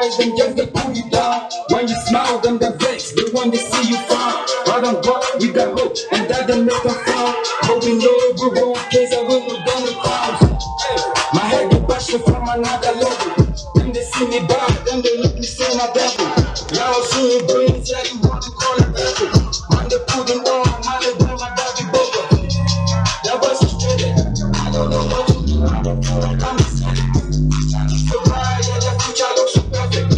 eyes, them just to pull you down. When you smile, them the vex, they want to see you frown. But on God, we got hope, and that they make them frown. Hoping no we won't case I will not down the crowds. Hey, my head get passion from another level. Them they see me bad, them they look me say my devil. Y'all see me brains, yeah, you want to call it devil. Man, they put them on, man, they bring my body bubble. That was a steady. I don't know what to do. I'm so bright, yeah, the future looks so perfect.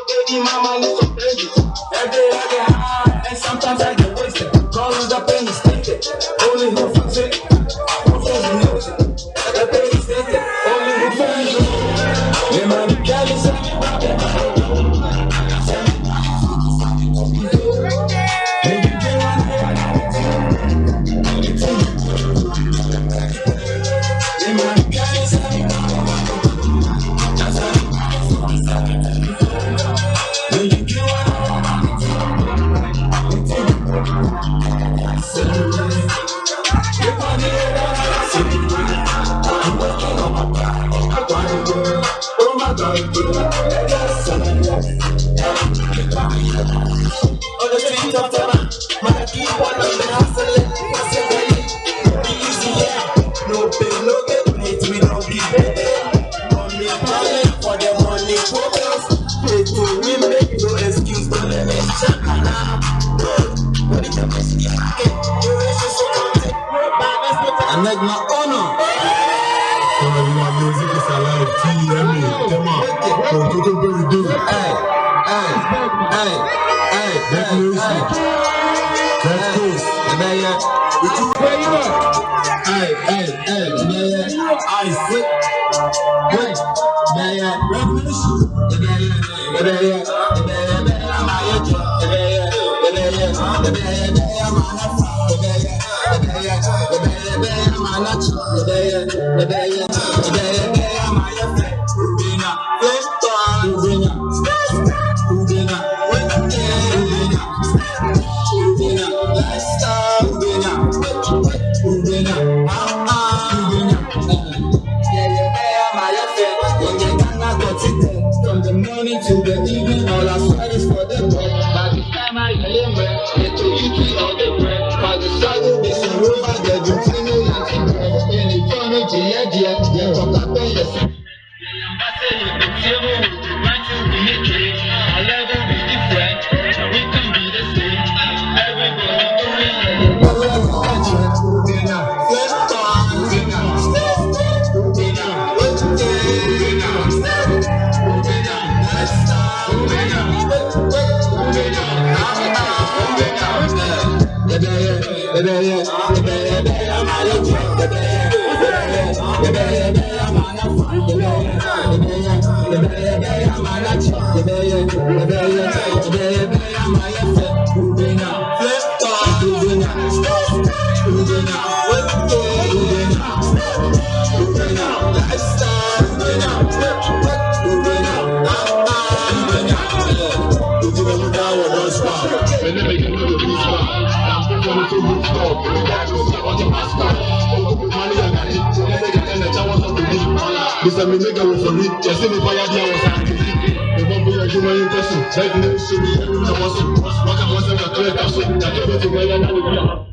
Baby mama looks so crazy. Every day I get high, and sometimes I get wasted. Calling the pain is tainted. Only who feels it, who feels the music. The pain is tainted. Only who feels it. Me man, girl, you say me brother. On the streets of Tama, my keyboard on the hustling. Easy, yeah. No pay, no get paid, we don't give it. Money calling for the money focus. Pay to we make no excuse to let it check now. What is your message? I like my honor. Music is alive. TME, come on. Don't go to do. Hey, Declaration. That's cool. where you at? I sit. Wait. From the morning to the evening, all I sweat is for the bread. By the time I get it to you keep all the bread. Cause the struggle is a river, the routine is like a bread. And it's funny, yeah, from that way, yes. Mr. Minega was a rich, just in the fire, there was a remember your human person, like no city, everyone was a clear castle, that you go to where you're not.